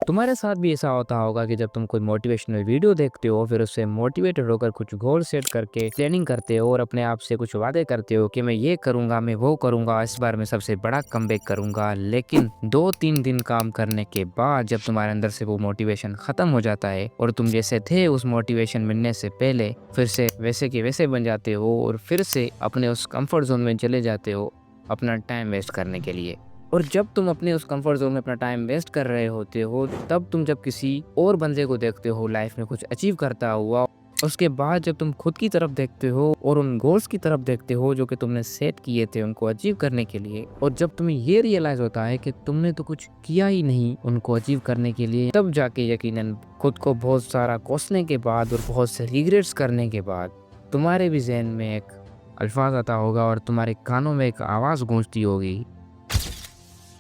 तुम्हारे साथ भी ऐसा होता होगा कि जब तुम कोई मोटिवेशनल वीडियो देखते हो, फिर उससे मोटिवेटेड होकर कुछ गोल सेट करके प्लानिंग करते हो और अपने आप से कुछ वादे करते हो कि मैं ये करूंगा, मैं वो करूंगा, इस बार मैं सबसे बड़ा कमबैक करूंगा। लेकिन 2-3 दिन काम करने के बाद जब तुम्हारे अंदर से वो मोटिवेशन खत्म हो जाता है और तुम जैसे थे उस मोटिवेशन मिलने से पहले, फिर से वैसे के वैसे बन जाते हो और फिर से अपने उस कंफर्ट जोन में चले जाते हो अपना टाइम वेस्ट करने के लिए। और जब तुम अपने उस कंफर्ट जोन में अपना टाइम वेस्ट कर रहे होते हो, तब तुम जब किसी और बंदे को देखते हो लाइफ में कुछ अचीव करता हुआ, उसके बाद जब तुम खुद की तरफ देखते हो और उन गोल्स की तरफ देखते हो जो कि तुमने सेट किए थे उनको अचीव करने के लिए, और जब तुम्हें ये रियलाइज होता है कि तुमने तो कुछ किया ही नहीं उनको अचीव करने के लिए, तब जाके यकीनन खुद को बहुत सारा कोसने के बाद और बहुत से रिग्रेट्स करने के बाद तुम्हारे भी जहन में एक अल्फाज आता होगा और तुम्हारे कानों में एक आवाज़ गूंजती होगी,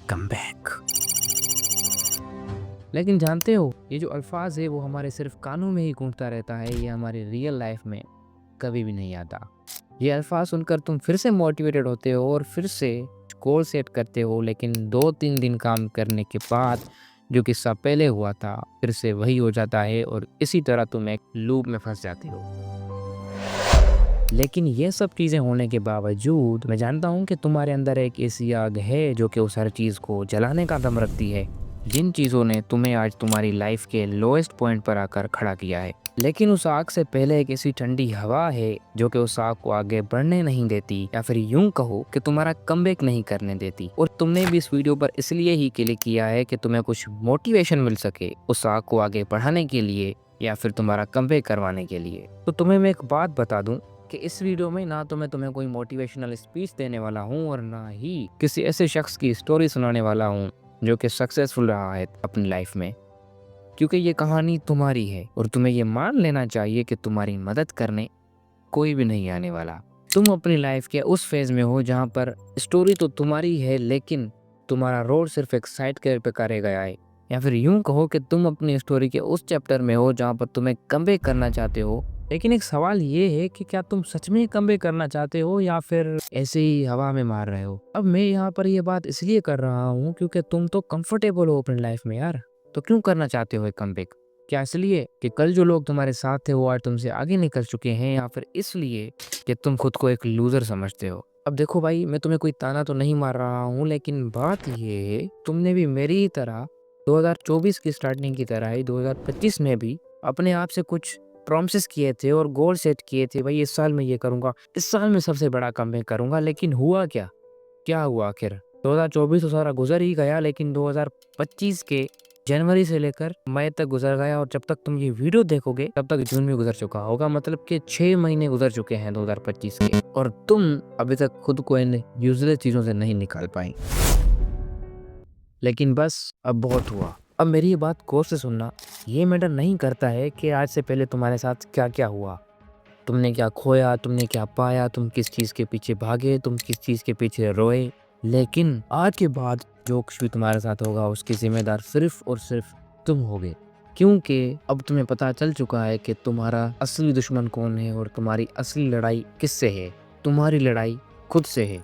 कम बैक। लेकिन जानते हो, ये जो अल्फाज है वो हमारे सिर्फ कानों में ही गूंजता रहता है, ये हमारी रियल लाइफ में कभी भी नहीं आता। ये अल्फाज सुनकर तुम फिर से मोटिवेटेड होते हो और फिर से गोल सेट करते हो, लेकिन 2-3 दिन काम करने के बाद जो किस्सा पहले हुआ था फिर से वही हो जाता है और इसी तरह तुम एक लूप में फंस जाते हो। लेकिन ये सब चीज़ें होने के बावजूद मैं जानता हूँ कि तुम्हारे अंदर एक ऐसी आग है जो कि उस हर चीज़ को जलाने का दम रखती है, जिन चीज़ों ने तुम्हें आज तुम्हारी लाइफ के लोएस्ट पॉइंट पर आकर खड़ा किया है। लेकिन उस आग से पहले एक ऐसी ठंडी हवा है जो कि उस आग को आगे बढ़ने नहीं देती, या फिर यूं कहो कि तुम्हारा कमबैक नहीं करने देती। और तुमने भी इस वीडियो पर इसलिए ही क्लिक किया है कि तुम्हें कुछ मोटिवेशन मिल सके उस आग को आगे बढ़ाने के लिए या फिर तुम्हारा कमबैक करवाने के लिए। तो तुम्हें मैं एक बात बता दूं कि इस वीडियो में ना तो मैं तुम्हें कोई मोटिवेशनल स्पीच देने वाला हूँ और ना ही किसी ऐसे शख्स की स्टोरी सुनाने वाला हूँ जो कि सक्सेसफुल रहा है अपनी लाइफ में, क्योंकि ये कहानी तुम्हारी है और तुम्हें ये मान लेना चाहिए कि तुम्हारी मदद करने कोई भी नहीं आने वाला। तुम अपनी लाइफ के उस फेज में हो जहाँ पर स्टोरी तो तुम्हारी है, लेकिन तुम्हारा रोल सिर्फ एक साइड कैरेक्टर पे करे गया है। या फिर यूं कहो कि तुम अपनी स्टोरी के उस चैप्टर में हो जहाँ पर तुम्हें कमबैक करना चाहते हो। लेकिन एक सवाल ये है कि क्या तुम सच में कमबैक करना चाहते हो या फिर ऐसे ही हवा में मार रहे हो। अब मैं यहाँ पर ये बात इसलिए कर रहा हूँ क्योंकि तुम तो कंफर्टेबल हो अपनी लाइफ में यार, तो क्यों करना चाहते हो एक कमबैक? क्या इसलिए कि कल जो लोग तुम्हारे साथ थे वो आज तुमसे आगे निकल चुके हैं, या फिर इसलिए कि तुम खुद को एक लूजर समझते हो? अब देखो भाई, मैं तुम्हें कोई ताना तो नहीं मार रहा हूँ, लेकिन बात ये है तुमने भी मेरी ही तरह 2024 की स्टार्टिंग की तरह ही 2025 में भी अपने आप से कुछ प्रॉमिसेस किए थे और गोल सेट किए थे, भाई इस साल मैं ये करूंगा, इस साल मैं सबसे बड़ा कमबैक करूंगा। लेकिन हुआ क्या? क्या हुआ आखिर? 2024 तो सारा गुजर ही गया, लेकिन 2025 के जनवरी से लेकर मई तक गुजर गया और जब तक तुम ये वीडियो देखोगे तब तक जून भी गुजर चुका होगा। मतलब कि 6 महीने गुजर चुके हैं 2025 के, और तुम अभी तक खुद को इन यूजलेस चीजों से नहीं निकाल पाई। लेकिन बस अब बहुत हुआ। अब मेरी ये बात गौर से सुनना, ये मैटर नहीं करता है कि आज से पहले तुम्हारे साथ क्या क्या हुआ, तुमने क्या खोया, तुमने क्या पाया, तुम किस चीज के पीछे भागे, तुम किस चीज के पीछे रोए। लेकिन आज के बाद जो कुछ भी तुम्हारे साथ होगा उसकी जिम्मेदार सिर्फ और सिर्फ तुम होगे, क्योंकि अब तुम्हें पता चल चुका है कि तुम्हारा असली दुश्मन कौन है और तुम्हारी असली लड़ाई किससे है। तुम्हारी लड़ाई खुद से है।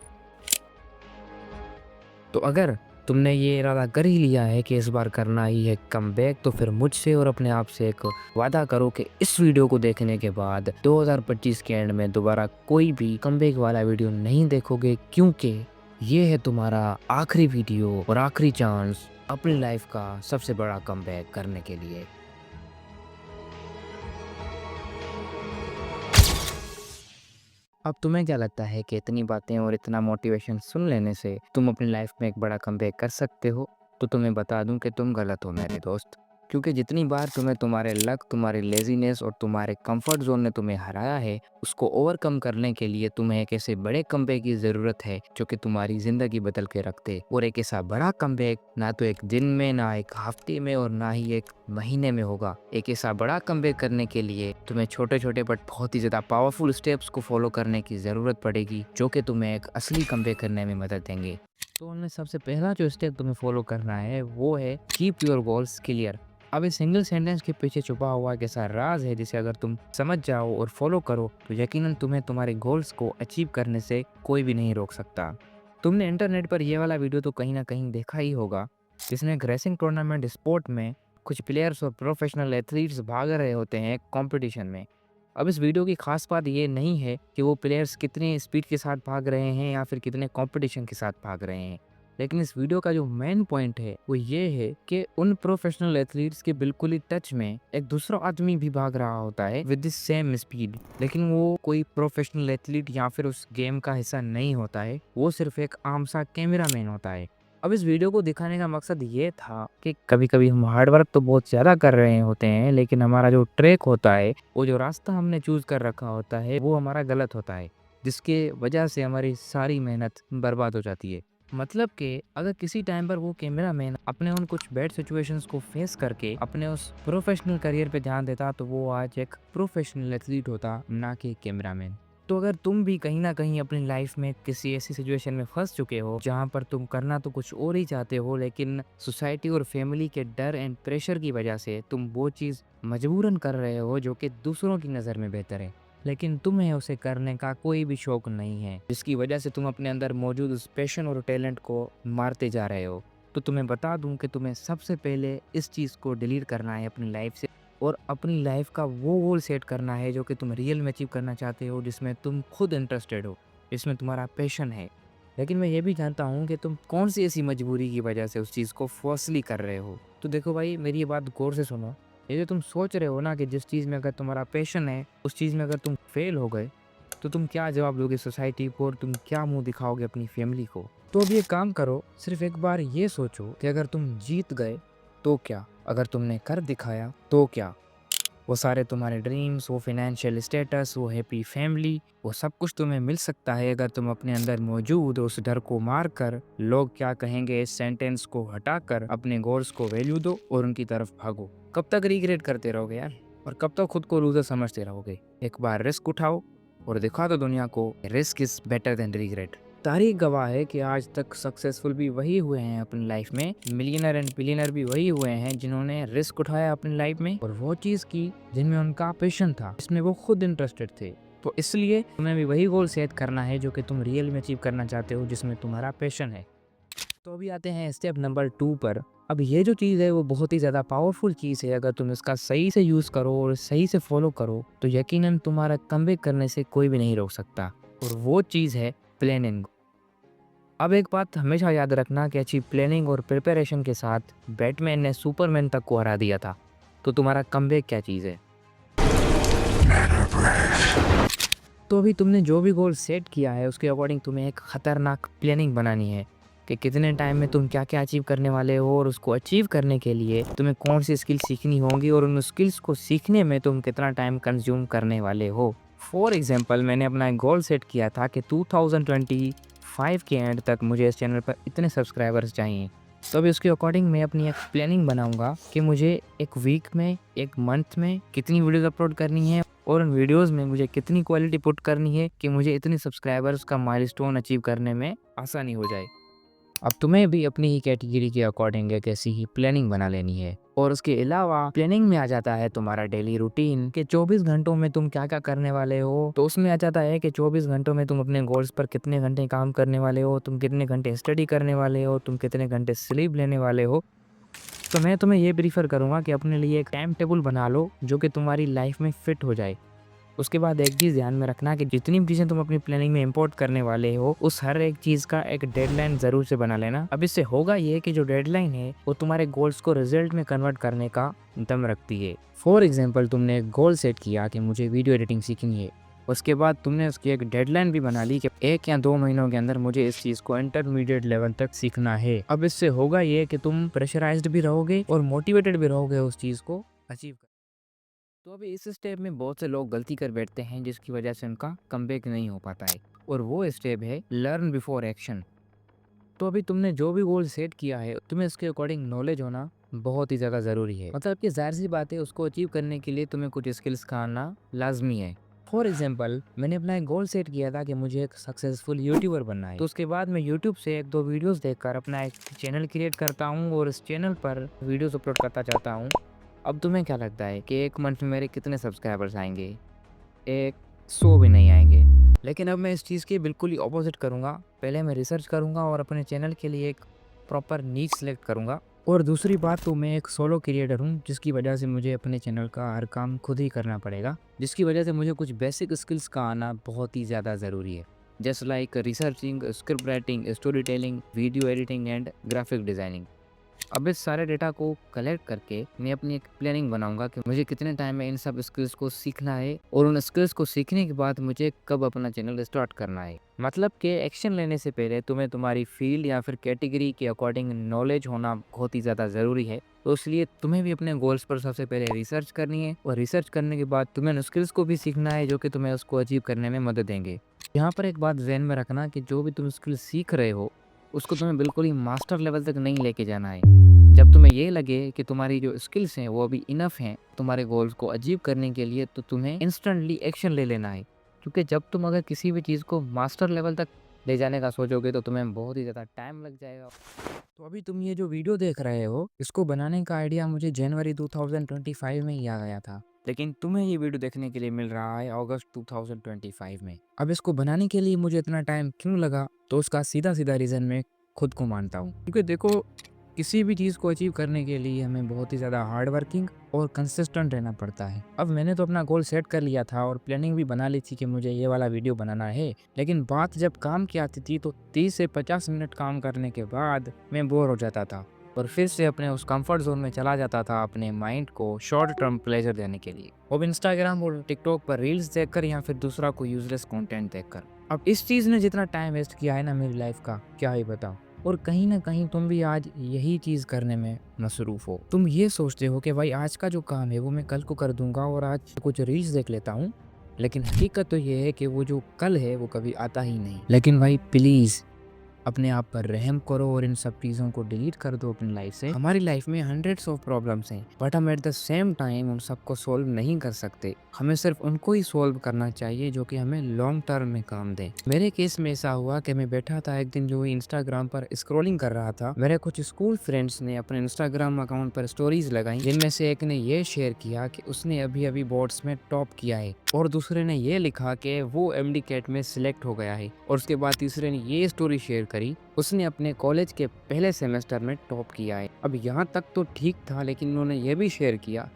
तो अगर तुमने ये इरादा कर ही लिया है कि इस बार करना ही है कमबैक, तो फिर मुझसे और अपने आप से एक वादा करो कि इस वीडियो को देखने के बाद 2025 के एंड में दोबारा कोई भी कमबैक वाला वीडियो नहीं देखोगे, क्योंकि ये है तुम्हारा आखिरी वीडियो और आखिरी चांस अपनी लाइफ का सबसे बड़ा कमबैक करने के लिए। अब तुम्हें क्या लगता है कि इतनी बातें और इतना मोटिवेशन सुन लेने से तुम अपनी लाइफ में एक बड़ा कमबैक कर सकते हो? तो तुम्हें बता दूं कि तुम गलत हो मेरे दोस्त, क्योंकि जितनी बार तुम्हें तुम्हारे लक, तुम्हारी लेजीनेस और तुम्हारे कंफर्ट जोन ने तुम्हें हराया है, उसको ओवरकम करने के लिए तुम्हें एक ऐसे बड़े कमबैक की ज़रूरत है जो कि तुम्हारी ज़िंदगी बदल के रख दे। और एक ऐसा बड़ा कमबैक ना तो एक दिन में, ना एक हफ्ते में और ना ही एक महीने में होगा। एक ऐसा बड़ा कमबैक करने के लिए तुम्हें छोटे छोटे बट बहुत ही ज़्यादा पावरफुल स्टेप्स को फॉलो करने की ज़रूरत पड़ेगी, जो कि तुम्हें एक असली कमबैक करने में मदद देंगे। तो उनमें सबसे पहला जो स्टेप तुम्हें फॉलो करना है वो है कीप योर गोल्स क्लियर। अब इस सिंगल सेंटेंस के पीछे छुपा हुआ एक ऐसा राज है जिसे अगर तुम समझ जाओ और फॉलो करो तो यकीनन तुम्हें तुम्हारे गोल्स को अचीव करने से कोई भी नहीं रोक सकता। तुमने इंटरनेट पर ये वाला वीडियो तो कहीं ना कहीं देखा ही होगा, जिसमें एक रेसिंग टूर्नामेंट स्पोर्ट में कुछ प्लेयर्स और प्रोफेशनल एथलीट्स भाग रहे होते हैं कंपटीशन में। अब इस वीडियो की खास बात ये नहीं है कि वो प्लेयर्स कितने स्पीड के साथ भाग रहे हैं या फिर कितने कंपटीशन के साथ भाग रहे हैं, लेकिन इस वीडियो का जो मेन पॉइंट है वो ये है कि उन प्रोफेशनल एथलीट्स के बिल्कुल ही टच में एक दूसरा आदमी भी भाग रहा होता है विद द सेम स्पीड, लेकिन वो कोई प्रोफेशनल एथलीट या फिर उस गेम का हिस्सा नहीं होता है, वो सिर्फ एक आम सा कैमरामैन होता है। अब इस वीडियो को दिखाने का मकसद ये था कि कभी कभी हम हार्ड वर्क तो बहुत ज़्यादा कर रहे होते हैं, लेकिन हमारा जो ट्रैक होता है, वो जो रास्ता हमने चूज कर रखा होता है, वो हमारा गलत होता है, जिसके वजह से हमारी सारी मेहनत बर्बाद हो जाती है। मतलब कि अगर किसी टाइम पर वो कैमरामैन अपने उन कुछ बैड सिचुएशंस को फेस करके अपने उस प्रोफेशनल करियर पे ध्यान देता, तो वो आज एक प्रोफेशनल एथलीट होता, ना कि कैमरामैन। तो अगर तुम भी कहीं ना कहीं अपनी लाइफ में किसी ऐसी सिचुएशन में फंस चुके हो जहां पर तुम करना तो कुछ और ही चाहते हो, लेकिन सोसाइटी और फैमिली के डर एंड प्रेशर की वजह से तुम वो चीज़ मजबूरन कर रहे हो जो कि दूसरों की नज़र में बेहतर है, लेकिन तुम्हें उसे करने का कोई भी शौक नहीं है, जिसकी वजह से तुम अपने अंदर मौजूद उस पैशन और टैलेंट को मारते जा रहे हो, तो तुम्हें बता दूं कि तुम्हें सबसे पहले इस चीज़ को डिलीट करना है अपनी लाइफ से और अपनी लाइफ का वो गोल सेट करना है जो कि तुम रियल में अचीव करना चाहते हो, जिसमें तुम खुद इंटरेस्टेड हो, जिसमें तुम्हारा पैशन है। लेकिन मैं ये भी जानता हूँ कि तुम कौन सी ऐसी मजबूरी की वजह से उस चीज़ को फोर्सली कर रहे हो। तो देखो भाई, मेरी ये बात गौर से सुनो। ये जो तुम सोच रहे हो ना कि जिस चीज़ में अगर तुम्हारा पैशन है, उस चीज़ में अगर तुम फेल हो गए तो तुम क्या जवाब दोगे सोसाइटी को और तुम क्या मुंह दिखाओगे अपनी फैमिली को। तो अब ये काम करो, सिर्फ एक बार ये सोचो कि अगर तुम जीत गए तो क्या, अगर तुमने कर दिखाया तो क्या। वो सारे तुम्हारे ड्रीम्स, वो फाइनेंशियल स्टेटस, वो हैप्पी फैमिली, वो सब कुछ तुम्हें मिल सकता है अगर तुम अपने अंदर मौजूद उस डर को मार कर, लोग क्या कहेंगे इस सेंटेंस को हटाकर अपने गोल्स को वैल्यू दो और उनकी तरफ भागो। कब तक रिग्रेट करते रहोगे यार, और कब तक खुद को लूजर समझते रहोगे। एक बार रिस्क उठाओ और दिखा दो दुनिया को risk is better than regret. तारीख गवाह है कि आज तक सक्सेसफुल भी वही हुए हैं अपनी लाइफ में, मिलियनर एंड बिलियनर भी वही हुए हैं जिन्होंने रिस्क उठाया अपनी लाइफ में और वो चीज़ की जिनमें उनका पैशन था, जिसमें वो खुद इंटरेस्टेड थे। तो इसलिए तुम्हें भी वही गोल सेट करना है जो कि तुम रियल में अचीव करना चाहते हो, जिसमें तुम्हारा पैशन है। तो अभी आते हैं स्टेप नंबर 2 पर। अब ये जो चीज़ है वो बहुत ही ज़्यादा पावरफुल चीज़ है। अगर तुम इसका सही से यूज़ करो और सही से फॉलो करो तो यकीनन तुम्हारा कमबैक करने से कोई भी नहीं रोक सकता, और वो चीज़ है प्लानिंग। अब एक बात हमेशा याद रखना कि अच्छी प्लानिंग और प्रिपरेशन के साथ बैटमैन ने सुपरमैन तक को हरा दिया था। तो तुम्हारा कमबैक क्या चीज़ है? तो अभी तुमने जो भी गोल सेट किया है उसके अकॉर्डिंग तुम्हें एक खतरनाक प्लानिंग बनानी है कि कितने टाइम में तुम क्या क्या अचीव करने वाले हो, और उसको अचीव करने के लिए तुम्हें कौन सी स्किल सीखनी होगी और उन स्किल्स को सीखने में तुम कितना टाइम कंज्यूम करने वाले हो। फॉर एग्जाम्पल, मैंने अपना एक गोल सेट किया था कि 2025 के एंड तक मुझे इस चैनल पर इतने सब्सक्राइबर्स चाहिए। तो अभी उसके अकॉर्डिंग मैं अपनी एक प्लानिंग बनाऊंगा कि मुझे एक वीक में, एक मंथ में कितनी वीडियोस अपलोड करनी है और उन वीडियोस में मुझे कितनी क्वालिटी पुट करनी है कि मुझे इतने सब्सक्राइबर्स का माइलस्टोन अचीव करने में आसानी हो जाए। अब तुम्हें भी अपनी ही कैटेगरी के अकॉर्डिंग एक ऐसी ही प्लानिंग बना लेनी है। और उसके अलावा प्लानिंग में आ जाता है तुम्हारा डेली रूटीन कि 24 घंटों में तुम क्या क्या करने वाले हो। तो उसमें आ जाता है कि 24 घंटों में तुम अपने गोल्स पर कितने घंटे काम करने वाले हो, तुम कितने घंटे स्टडी करने वाले हो, तुम कितने घंटे स्लीप लेने वाले हो। तो मैं तुम्हें ये प्रीफर करूँगा कि अपने लिए एक टाइम टेबल बना लो जो कि तुम्हारी लाइफ में फिट हो जाए। उसके बाद एक चीज़ ध्यान में रखना कि जितनी भी चीज़ें तुम अपनी प्लानिंग में इंपोर्ट करने वाले हो, उस हर एक चीज़ का एक डेडलाइन ज़रूर से बना लेना। अब इससे होगा ये कि जो डेडलाइन है वो तुम्हारे गोल्स को रिजल्ट में कन्वर्ट करने का दम रखती है। फॉर एग्जाम्पल, तुमने एक गोल सेट किया कि मुझे वीडियो एडिटिंग सीखनी है, उसके बाद तुमने उसकी एक डेडलाइन भी बना ली कि 1 या 2 महीनों के अंदर मुझे इस चीज़ को इंटरमीडिएट लेवल तक सीखना है। अब इससे होगा ये कि तुम प्रेशराइज्ड भी रहोगे और मोटिवेटेड भी रहोगे उस चीज़ को अचीव कर। तो अभी इस स्टेप में बहुत से लोग गलती कर बैठते हैं जिसकी वजह से उनका कमबैक नहीं हो पाता है, और वो स्टेप है लर्न बिफोर एक्शन। तो अभी तुमने जो भी गोल सेट किया है, तुम्हें उसके अकॉर्डिंग नॉलेज होना बहुत ही ज़्यादा ज़रूरी है। मतलब कि जाहिर सी बात है, उसको अचीव करने के लिए तुम्हें कुछ स्किल्स का आना लाजमी है। फॉर एग्जाम्पल, मैंने अपना एक गोल सेट किया था कि मुझे एक सक्सेसफुल यूट्यूबर बनना है। तो उसके बाद मैं यूट्यूब से 1-2 वीडियोस देखकर अपना एक चैनल क्रिएट करता हूँ और इस चैनल पर वीडियोस अपलोड करता चाहता हूँ। अब तुम्हें क्या लगता है कि 1 मंथ में मेरे कितने सब्सक्राइबर्स आएंगे? 100 भी नहीं आएंगे। लेकिन अब मैं इस चीज़ के बिल्कुल ही ऑपोजिट करूँगा। पहले मैं रिसर्च करूँगा और अपने चैनल के लिए एक प्रॉपर नीच सेलेक्ट करूँगा और दूसरी बात तो मैं एक सोलो क्रिएटर हूँ, जिसकी वजह से मुझे अपने चैनल का हर काम खुद ही करना पड़ेगा, जिसकी वजह से मुझे कुछ बेसिक स्किल्स का आना बहुत ही ज़्यादा ज़रूरी है, just like researching, script writing, story telling, video editing and graphic designing. अब इस सारे डेटा को कलेक्ट करके मैं अपनी एक प्लानिंग बनाऊंगा कि मुझे कितने टाइम में इन सब स्किल्स को सीखना है और उन स्किल्स को सीखने के बाद मुझे कब अपना चैनल स्टार्ट करना है। मतलब कि एक्शन लेने से पहले तुम्हें तुम्हारी फील्ड या फिर कैटेगरी के अकॉर्डिंग नॉलेज होना बहुत ही ज़्यादा ज़रूरी है। तो इसलिए तुम्हें भी अपने गोल्स पर सबसे पहले रिसर्च करनी है और रिसर्च करने के बाद तुम्हें उन स्किल्स को भी सीखना है जो कि तुम्हें उसको अचीव करने में मदद देंगे। यहाँ पर एक बात ध्यान में रखना कि जो भी तुम स्किल सीख रहे हो उसको तुम्हें बिल्कुल ही मास्टर लेवल तक नहीं लेके जाना है। जब तुम्हें ये लगे कि तुम्हारी जो स्किल्स हैं वो अभी इनफ हैं तुम्हारे गोल्स को अचीव करने के लिए, तो तुम्हें इंस्टेंटली एक्शन ले लेना है। क्योंकि जब तुम अगर किसी भी चीज़ को मास्टर लेवल तक ले जाने का सोचोगे तो तुम्हें बहुत ही ज़्यादा टाइम लग जाएगा। तो अभी तुम ये जो वीडियो देख रहे हो, इसको बनाने का आइडिया मुझे जनवरी 2025 में ही आ गया था, लेकिन तुम्हें ये वीडियो देखने के लिए मिल रहा है अगस्त 2025 में। अब इसको बनाने के लिए मुझे इतना टाइम क्यों लगा, तो उसका सीधा सीधा रीज़न मैं खुद को मानता हूँ। क्योंकि देखो, किसी भी चीज़ को अचीव करने के लिए हमें बहुत ही ज़्यादा हार्ड वर्किंग और कंसिस्टेंट रहना पड़ता है। अब मैंने तो अपना गोल सेट कर लिया था और प्लानिंग भी बना ली थी कि मुझे ये वाला वीडियो बनाना है, लेकिन बात जब काम की आती थी तो 30 से 50 मिनट काम करने के बाद मैं बोर हो जाता था और फिर से अपने उस कंफर्ट जोन में चला जाता था अपने माइंड को शॉर्ट टर्म प्लेजर देने के लिए, अब इंस्टाग्राम और टिकटॉक पर रील्स देखकर या फिर दूसरा कोई यूजलेस कंटेंट देखकर। अब इस चीज़ ने जितना टाइम वेस्ट किया है ना मेरी लाइफ का, क्या ही बताऊं। और कहीं ना कहीं तुम भी आज यही चीज़ करने में मसरूफ हो। तुम ये सोचते हो कि भाई आज का जो काम है वो मैं कल को कर दूंगा और आज कुछ रील्स देख लेता हूँ, लेकिन हकीकत तो ये है कि वो जो कल है वो कभी आता ही नहीं। लेकिन भाई प्लीज़ अपने आप पर रहम करो और इन सब चीज़ों को डिलीट कर दो अपनी लाइफ से। हमारी लाइफ में हंड्रेड्स ऑफ प्रॉब्लम्स हैं, बट हम एट द सेम टाइम उन सबको सॉल्व नहीं कर सकते। हमें सिर्फ उनको ही सॉल्व करना चाहिए जो कि हमें लॉन्ग टर्म में काम दे। मेरे केस में ऐसा हुआ कि मैं बैठा था एक दिन जो इंस्टाग्राम पर स्क्रॉलिंग कर रहा था, मेरे कुछ स्कूल फ्रेंड्स ने अपने इंस्टाग्राम अकाउंट पर स्टोरीज लगाई, जिनमें से एक ने ये शेयर किया कि उसने अभी अभी बोर्ड्स में टॉप किया है और दूसरे ने ये लिखा कि वो एमडी कैट में सिलेक्ट हो गया है, और उसके बाद तीसरे ने ये स्टोरी शेयर करी उसने अपने कॉलेज के पहले सेमेस्टर में टॉप किया है। अब यहाँ तक तो ठीक था, लेकिन उन्होंने ये भी शेयर किया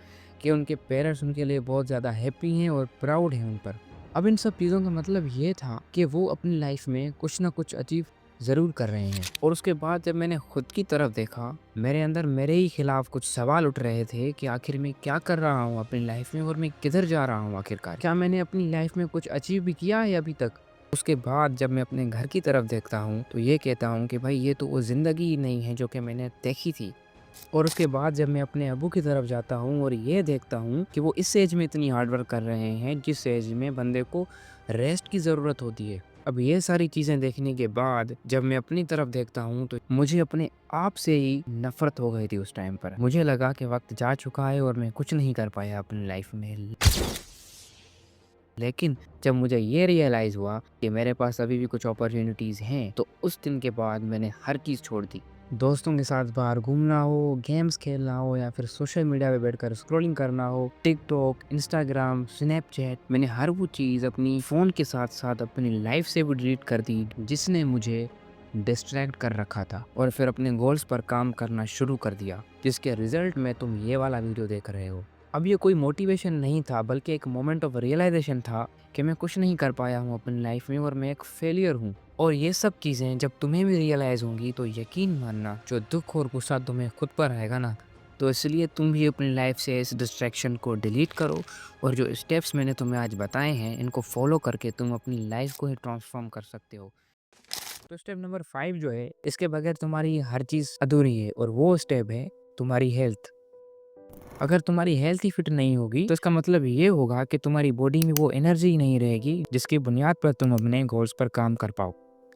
कि उनके पेरेंट्स उनके लिए बहुत ज़्यादा हैप्पी हैं और प्राउड हैं उन पर। अब इन सब चीज़ों का मतलब ये था कि वो अपनी लाइफ में कुछ ना कुछ अचीव ज़रूर कर रहे हैं। और उसके बाद जब मैंने खुद की तरफ देखा, मेरे अंदर मेरे ही खिलाफ कुछ सवाल उठ रहे थे कि आखिर मैं क्या कर रहा हूँ अपनी लाइफ में और मैं किधर जा रहा हूँ आखिरकार। क्या मैंने अपनी लाइफ में कुछ अचीव भी किया है अभी तक? उसके बाद जब मैं अपने घर की तरफ देखता हूँ तो ये कहता हूँ कि भाई ये तो वो ज़िंदगी ही नहीं है जो कि मैंने देखी थी। और उसके बाद जब मैं अपने अब्बू की तरफ जाता हूँ और ये देखता हूँ कि वो इस एज में इतनी हार्ड वर्क कर रहे हैं जिस एज में बंदे को रेस्ट की ज़रूरत होती है। अब ये सारी चीज़ें देखने के बाद जब मैं अपनी तरफ देखता हूँ तो मुझे अपने आप से ही नफरत हो गई थी। उस टाइम पर मुझे लगा कि वक्त जा चुका है और मैं कुछ नहीं कर पाया अपनी लाइफ में। लेकिन जब मुझे ये रियलाइज़ हुआ कि मेरे पास अभी भी कुछ अपॉर्चुनिटीज़ हैं, तो उस दिन के बाद मैंने हर चीज़ छोड़ दी। दोस्तों के साथ बाहर घूमना हो, गेम्स खेलना हो या फिर सोशल मीडिया पे बैठकर स्क्रॉलिंग करना हो, टिकटॉक, इंस्टाग्राम, स्नैपचैट, मैंने हर वो चीज़ अपनी फ़ोन के साथ-साथ अपनी लाइफ से भी डिलीट कर दी, जिसने मुझे डिस्ट्रैक्ट कर रखा था, और फिर अपने गोल्स पर काम करना शुरू कर दिया, जिसके रिज़ल्ट में तुम ये वाला वीडियो देख रहे हो। अब ये कोई मोटिवेशन नहीं था, बल्कि एक मोमेंट ऑफ रियलाइजेशन था कि मैं कुछ नहीं कर पाया हूँ अपनी लाइफ में और मैं एक फेलियर हूँ। और ये सब चीज़ें जब तुम्हें भी रियलाइज़ होंगी तो यकीन मानना जो दुख और गुस्सा तुम्हें खुद पर आएगा ना, तो इसलिए तुम भी अपनी लाइफ से इस डिस्ट्रैक्शन को डिलीट करो और जो स्टेप्स मैंने तुम्हें आज बताए हैं इनको फॉलो करके तुम अपनी लाइफ को ही ट्रांसफॉर्म कर सकते हो। तो स्टेप नंबर 5 जो है, इसके बगैर तुम्हारी हर चीज़ अधूरी है, और वो स्टेप है तुम्हारी हेल्थ। अगर तुम्हारी हेल्थ ही फिट नहीं होगी तो इसका मतलब ये होगा कि तुम्हारी बॉडी में वो एनर्जी ही नहीं रहेगी जिसकी बुनियाद पर तुम अपने गोल्स पर काम कर पाओ।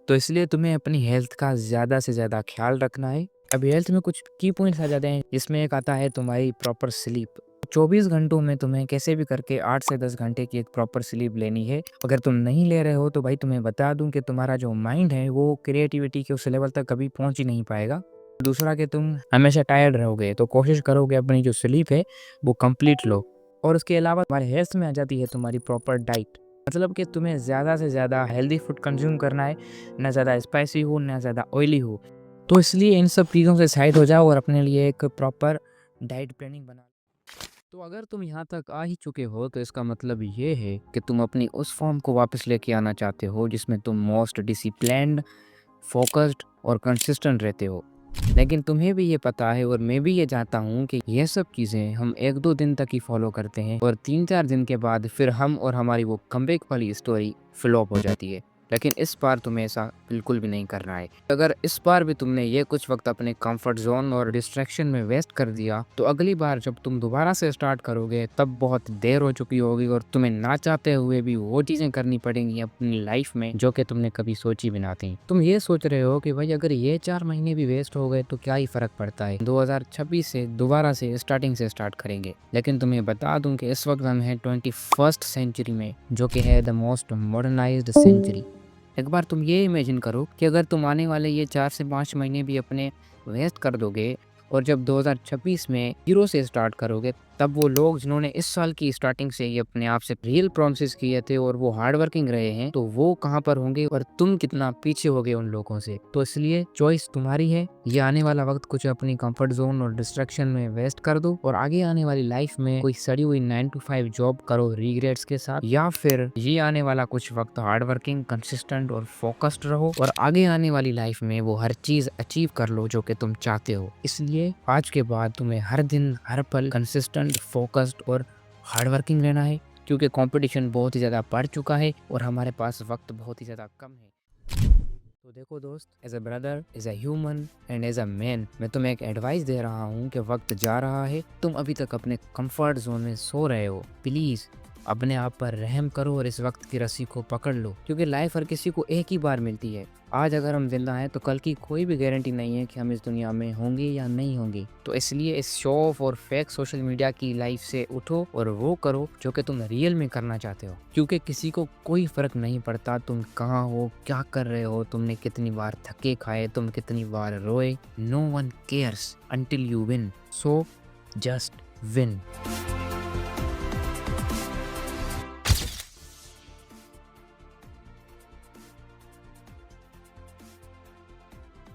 तो इसलिए तुम्हें अपनी हेल्थ का ज़्यादा से ज़्यादा ख्याल रखना है। अब हेल्थ में कुछ की पॉइंट्स आ जाते हैं, जिसमें एक आता है तुम्हारी प्रॉपर स्लीप। 24 घंटों में तुम्हें कैसे भी करके 8 से 10 घंटे की एक प्रॉपर स्लीप लेनी है। अगर तुम नहीं ले रहे हो तो भाई तुम्हें बता दूं कि तुम्हारा जो माइंड है वो क्रिएटिविटी के उस लेवल तक कभी पहुंच ही नहीं पाएगा। दूसरा कि तुम हमेशा टायर्ड रहोगे, तो कोशिश करोगे अपनी जो स्लीप है वो कंप्लीट लो। और उसके अलावा हमारे हेल्थ में आ जाती है तुम्हारी प्रॉपर डाइट। मतलब कि तुम्हें ज़्यादा से ज़्यादा हेल्दी फूड कंज्यूम करना है, ना ज़्यादा स्पाइसी हो ना ज़्यादा ऑयली हो। तो इसलिए इन सब चीज़ों से साइड हो जाओ और अपने लिए एक प्रॉपर डाइट प्लानिंग बना। तो अगर तुम यहाँ तक आ ही चुके हो तो इसका मतलब ये है कि तुम अपनी उस फॉर्म को वापस लेके आना चाहते हो जिसमें तुम मोस्ट डिसिप्लिन्ड, फोकस्ड और कंसिस्टेंट रहते हो। लेकिन तुम्हें भी ये पता है और मैं भी ये चाहता हूँ कि ये सब चीज़ें हम 1-2 दिन तक ही फॉलो करते हैं और 3-4 दिन के बाद फिर हम और हमारी वो कमबैक वाली स्टोरी फ्लॉप हो जाती है। लेकिन इस बार तुम्हें ऐसा बिल्कुल भी नहीं करना है। अगर इस बार भी तुमने ये कुछ वक्त अपने कंफर्ट जोन और डिस्ट्रैक्शन में वेस्ट कर दिया तो अगली बार जब तुम दोबारा से स्टार्ट करोगे तब बहुत देर हो चुकी होगी और तुम्हें ना चाहते हुए भी वो चीज़ें करनी पड़ेंगी अपनी लाइफ में जो कि तुमने कभी सोची भी ना थी। तुम ये सोच रहे हो कि भाई अगर ये 4 महीने भी वेस्ट हो गए तो क्या ही फर्क पड़ता है, 2026 से दोबारा से स्टार्टिंग से स्टार्ट करेंगे। लेकिन तुम्हें बता दूं कि इस वक्त हम हैं 21st सेंचुरी में जो कि है द मोस्ट मॉडर्नाइज्ड सेंचुरी। एक बार तुम ये इमेजिन करो कि अगर तुम आने वाले ये 4 से 5 महीने भी अपने वेस्ट कर दोगे और जब 2026 में 0 से स्टार्ट करोगे तब वो लोग जिन्होंने इस साल की स्टार्टिंग से ही अपने आप से रियल प्रॉमिसेस किए थे और वो हार्ड वर्किंग रहे हैं तो वो कहाँ पर होंगे और तुम कितना पीछे हो गए उन लोगों से। तो इसलिए चॉइस तुम्हारी है। ये आने वाला वक्त कुछ अपनी कंफर्ट जोन और डिस्ट्रैक्शन में वेस्ट कर दो और आगे आने वाली लाइफ में कोई सड़ी हुई 9 to 5 जॉब करो रिग्रेट्स के साथ, या फिर ये आने वाला कुछ वक्त हार्ड वर्किंग, कंसिस्टेंट और फोकस्ड रहो और आगे आने वाली लाइफ में वो हर चीज अचीव कर लो जो कि तुम चाहते हो। इसलिए आज के बाद तुम्हें हर दिन हर पल कंसिस्टेंट, फोकस्ड और हार्ड वर्किंग रहना है क्योंकि कंपटीशन बहुत ही ज़्यादा बढ़ चुका है और हमारे पास वक्त बहुत ही ज़्यादा कम है। तो देखो दोस्त, as a brother, as a human and as a man मैं तुम्हें एक एडवाइस दे रहा हूँ कि वक्त जा रहा है। तुम अभी तक अपने कंफर्ट जोन में सो रहे हो। प्लीज़ अपने आप पर रहम करो और इस वक्त की रस्सी को पकड़ लो क्योंकि लाइफ हर किसी को एक ही बार मिलती है। आज अगर हम जिंदा हैं तो कल की कोई भी गारंटी नहीं है कि हम इस दुनिया में होंगे या नहीं होंगे। तो इसलिए इस शो ऑफ और फेक सोशल मीडिया की लाइफ से उठो और वो करो जो कि तुम रियल में करना चाहते हो क्योंकि किसी को कोई फर्क नहीं पड़ता तुम कहाँ हो, क्या कर रहे हो, तुमने कितनी बार धक्के खाए, तुम कितनी बार रोए। No one cares until you win, so just win.